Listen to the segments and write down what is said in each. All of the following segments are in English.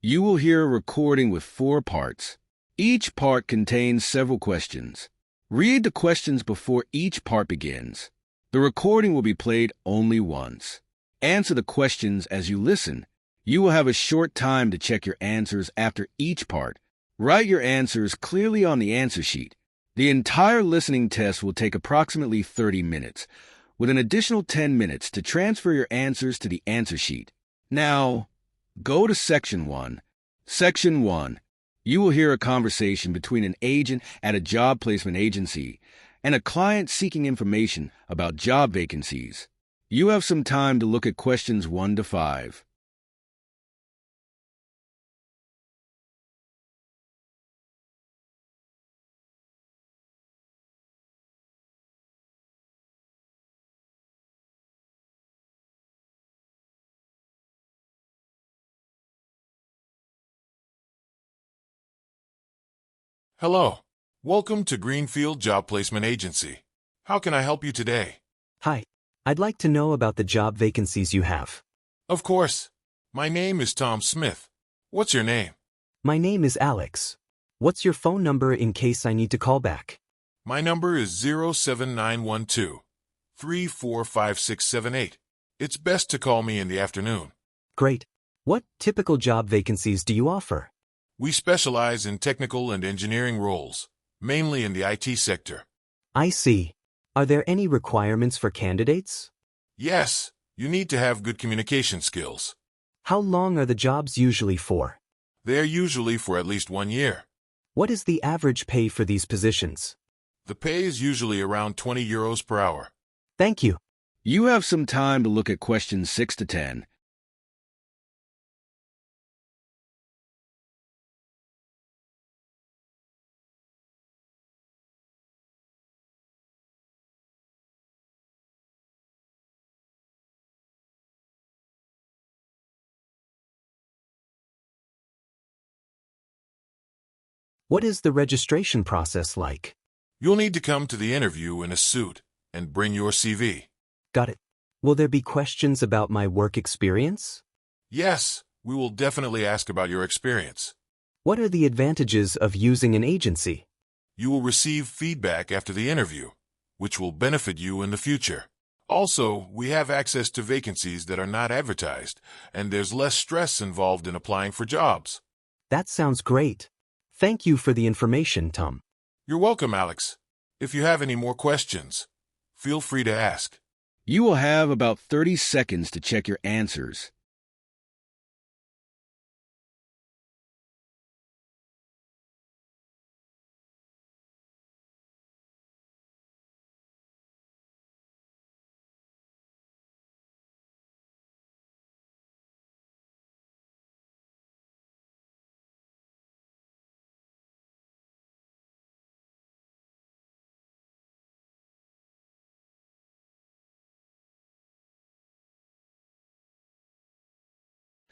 You will hear a recording with 4 parts. Each part contains several questions. Read the questions before each part begins. The recording will be played only once. Answer the questions as you listen. You will have a short time to check your answers after each part. Write your answers clearly on the answer sheet. The entire listening test will take approximately 30 minutes, with an additional 10 minutes to transfer your answers to the answer sheet. Now, go to Section 1. Section 1. You will hear a conversation between an agent at a job placement agency and a client seeking information about job vacancies. You have some time to look at questions 1 to 5. Hello. Welcome to Greenfield Job Placement Agency. How can I help you today? Hi. I'd like to know about the job vacancies you have. Of course. My name is Tom Smith. What's your name? My name is Alex. What's your phone number in case I need to call back? My number is 07912-345678. It's best to call me in the afternoon. Great. What typical job vacancies do you offer? We specialize in technical and engineering roles, mainly in the IT sector. I see. Are there any requirements for candidates? Yes, you need to have good communication skills. How long are the jobs usually for? They are usually for at least 1 year. What is the average pay for these positions? The pay is usually around €20 per hour. Thank you. You have some time to look at questions 6 to 10. What is the registration process like? You'll need to come to the interview in a suit and bring your CV. Got it. Will there be questions about my work experience? Yes, we will definitely ask about your experience. What are the advantages of using an agency? You will receive feedback after the interview, which will benefit you in the future. Also, we have access to vacancies that are not advertised, and there's less stress involved in applying for jobs. That sounds great. Thank you for the information, Tom. You're welcome, Alex. If you have any more questions, feel free to ask. You will have about 30 seconds to check your answers.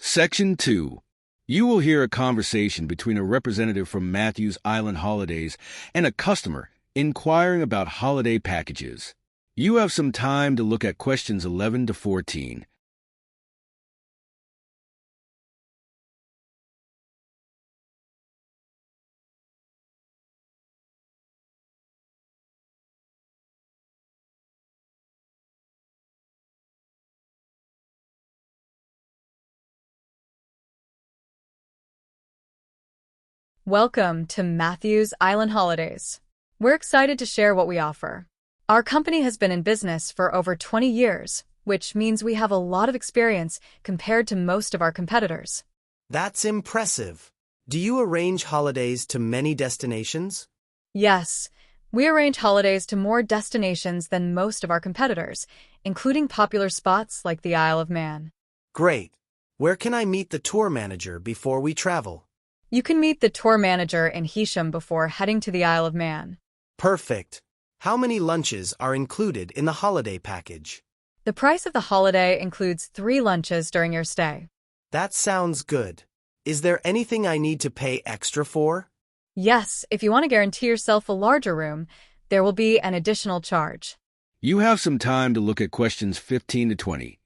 Section 2. You will hear a conversation between a representative from Matthews Island Holidays and a customer inquiring about holiday packages. You have some time to look at questions 11 to 14. Welcome to Matthews Island Holidays. We're excited to share what we offer. Our company has been in business for over 20 years, which means we have a lot of experience compared to most of our competitors. That's impressive. Do you arrange holidays to many destinations? Yes, we arrange holidays to more destinations than most of our competitors, including popular spots like the Isle of Man. Great. Where can I meet the tour manager before we travel? You can meet the tour manager in Hisham before heading to the Isle of Man. Perfect. How many lunches are included in the holiday package? The price of the holiday includes 3 lunches during your stay. That sounds good. Is there anything I need to pay extra for? Yes, if you want to guarantee yourself a larger room, there will be an additional charge. You have some time to look at questions 15 to 20.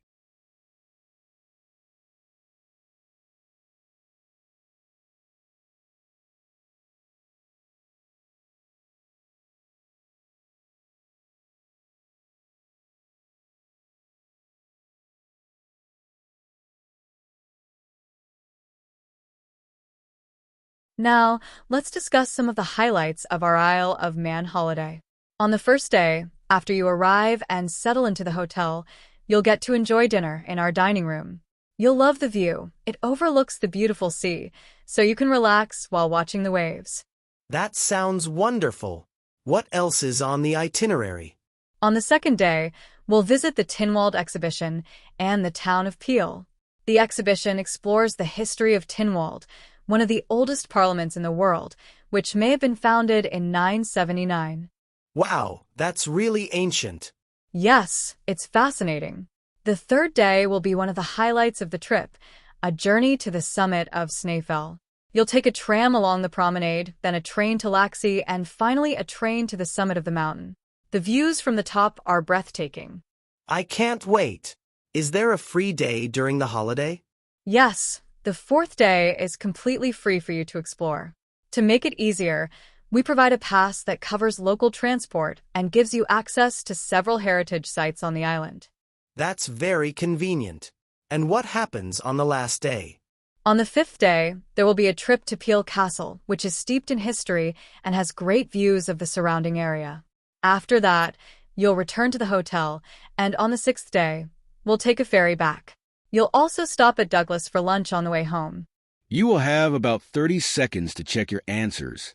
Now, let's discuss some of the highlights of our Isle of Man holiday. On the first day, after you arrive and settle into the hotel, you'll get to enjoy dinner in our dining room. You'll love the view. It overlooks the beautiful sea, so you can relax while watching the waves. That sounds wonderful. What else is on the itinerary? On the second day, we'll visit the Tynwald exhibition and the town of Peel. The exhibition explores the history of Tynwald, one of the oldest parliaments in the world, which may have been founded in 979. Wow, that's really ancient. Yes, it's fascinating. The third day will be one of the highlights of the trip, a journey to the summit of Snaefell. You'll take a tram along the promenade, then a train to Laxey, and finally a train to the summit of the mountain. The views from the top are breathtaking. I can't wait. Is there a free day during the holiday? Yes, the fourth day is completely free for you to explore. To make it easier, we provide a pass that covers local transport and gives you access to several heritage sites on the island. That's very convenient. And what happens on the last day? On the fifth day, there will be a trip to Peel Castle, which is steeped in history and has great views of the surrounding area. After that, you'll return to the hotel, and on the sixth day, we'll take a ferry back. You'll also stop at Douglas for lunch on the way home. You will have about 30 seconds to check your answers.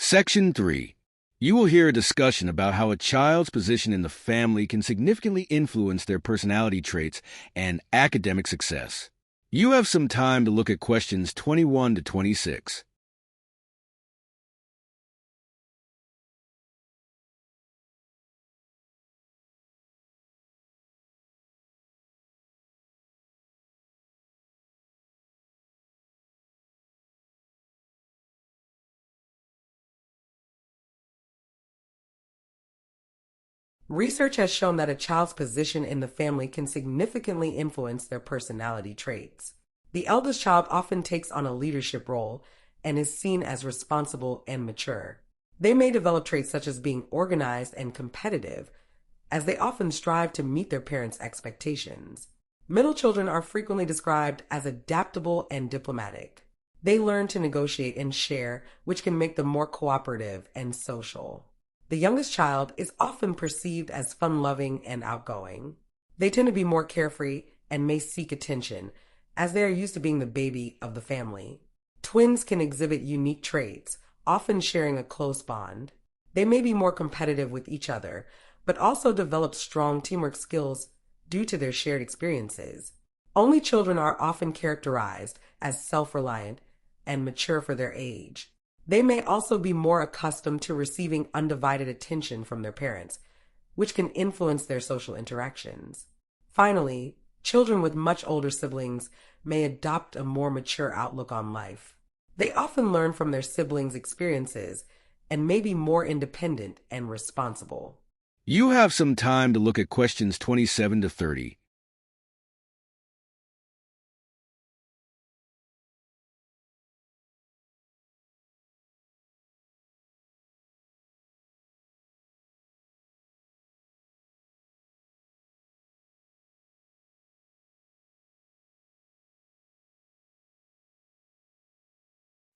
Section 3. You will hear a discussion about how a child's position in the family can significantly influence their personality traits and academic success. You have some time to look at questions 21 to 26. Research has shown that a child's position in the family can significantly influence their personality traits. The eldest child often takes on a leadership role and is seen as responsible and mature. They may develop traits such as being organized and competitive, as they often strive to meet their parents' expectations. Middle children are frequently described as adaptable and diplomatic. They learn to negotiate and share, which can make them more cooperative and social. The youngest child is often perceived as fun-loving and outgoing. They tend to be more carefree and may seek attention, as they are used to being the baby of the family. Twins can exhibit unique traits, often sharing a close bond. They may be more competitive with each other, but also develop strong teamwork skills due to their shared experiences. Only children are often characterized as self-reliant and mature for their age. They may also be more accustomed to receiving undivided attention from their parents, which can influence their social interactions. Finally, children with much older siblings may adopt a more mature outlook on life. They often learn from their siblings' experiences and may be more independent and responsible. You have some time to look at questions 27 to 30.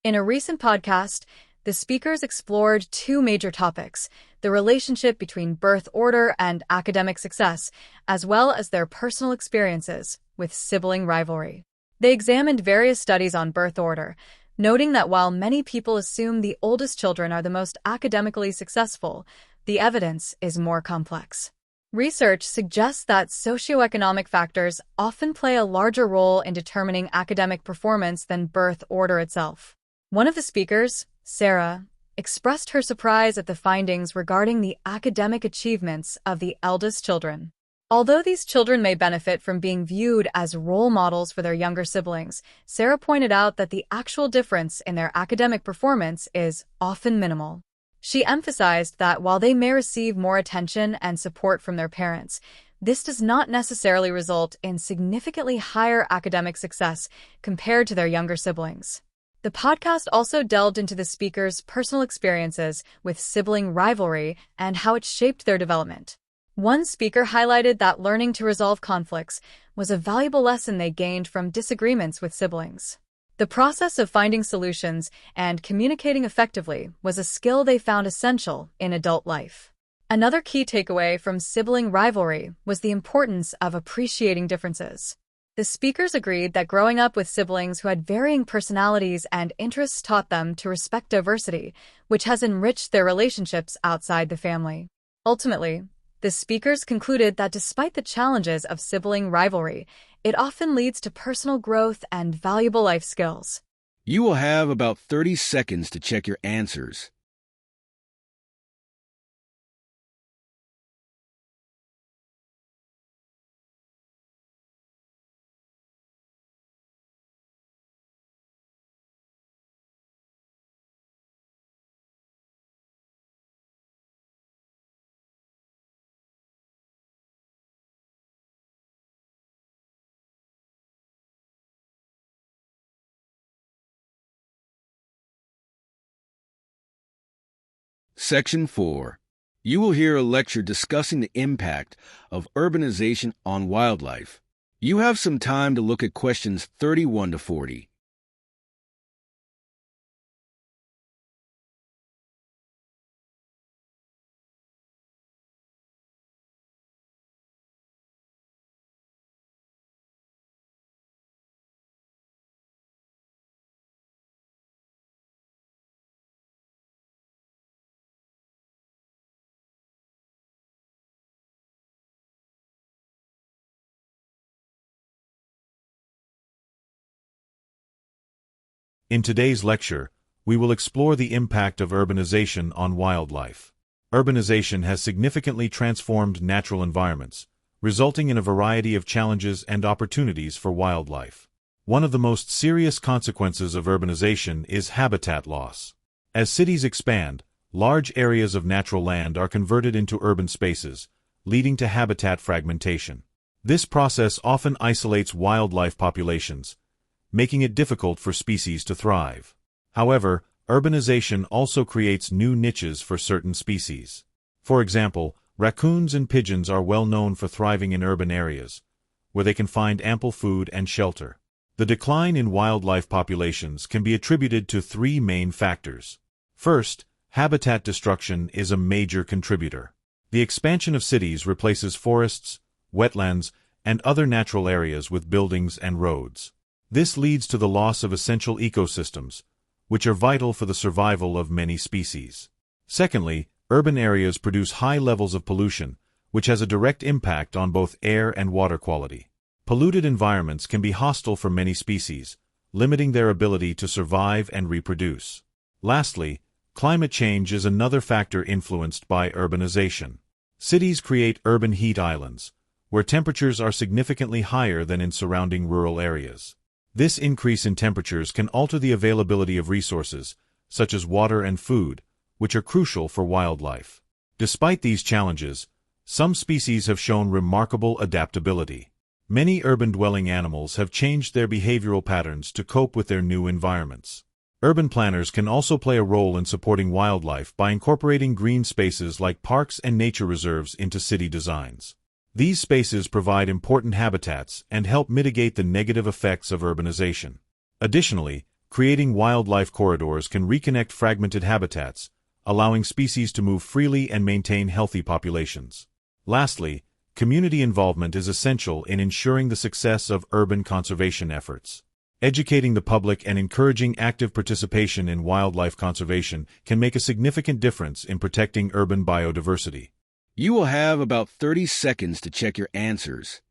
In a recent podcast, the speakers explored two major topics: the relationship between birth order and academic success, as well as their personal experiences with sibling rivalry. They examined various studies on birth order, noting that while many people assume the oldest children are the most academically successful, the evidence is more complex. Research suggests that socioeconomic factors often play a larger role in determining academic performance than birth order itself. One of the speakers, Sarah, expressed her surprise at the findings regarding the academic achievements of the eldest children. Although these children may benefit from being viewed as role models for their younger siblings, Sarah pointed out that the actual difference in their academic performance is often minimal. She emphasized that while they may receive more attention and support from their parents, this does not necessarily result in significantly higher academic success compared to their younger siblings. The podcast also delved into the speakers' personal experiences with sibling rivalry and how it shaped their development. One speaker highlighted that learning to resolve conflicts was a valuable lesson they gained from disagreements with siblings. The process of finding solutions and communicating effectively was a skill they found essential in adult life. Another key takeaway from sibling rivalry was the importance of appreciating differences. The speakers agreed that growing up with siblings who had varying personalities and interests taught them to respect diversity, which has enriched their relationships outside the family. Ultimately, the speakers concluded that despite the challenges of sibling rivalry, it often leads to personal growth and valuable life skills. You will have about 30 seconds to check your answers. Section 4. You will hear a lecture discussing the impact of urbanization on wildlife. You have some time to look at questions 31 to 40. In today's lecture, we will explore the impact of urbanization on wildlife. Urbanization has significantly transformed natural environments, resulting in a variety of challenges and opportunities for wildlife. One of the most serious consequences of urbanization is habitat loss. As cities expand, large areas of natural land are converted into urban spaces, leading to habitat fragmentation. This process often isolates wildlife populations, making it difficult for species to thrive. However, urbanization also creates new niches for certain species. For example, raccoons and pigeons are well known for thriving in urban areas, where they can find ample food and shelter. The decline in wildlife populations can be attributed to three main factors. First, habitat destruction is a major contributor. The expansion of cities replaces forests, wetlands, and other natural areas with buildings and roads. This leads to the loss of essential ecosystems, which are vital for the survival of many species. Secondly, urban areas produce high levels of pollution, which has a direct impact on both air and water quality. Polluted environments can be hostile for many species, limiting their ability to survive and reproduce. Lastly, climate change is another factor influenced by urbanization. Cities create urban heat islands, where temperatures are significantly higher than in surrounding rural areas. This increase in temperatures can alter the availability of resources, such as water and food, which are crucial for wildlife. Despite these challenges, some species have shown remarkable adaptability. Many urban-dwelling animals have changed their behavioral patterns to cope with their new environments. Urban planners can also play a role in supporting wildlife by incorporating green spaces like parks and nature reserves into city designs. These spaces provide important habitats and help mitigate the negative effects of urbanization. Additionally, creating wildlife corridors can reconnect fragmented habitats, allowing species to move freely and maintain healthy populations. Lastly, community involvement is essential in ensuring the success of urban conservation efforts. Educating the public and encouraging active participation in wildlife conservation can make a significant difference in protecting urban biodiversity. You will have about 30 seconds to check your answers.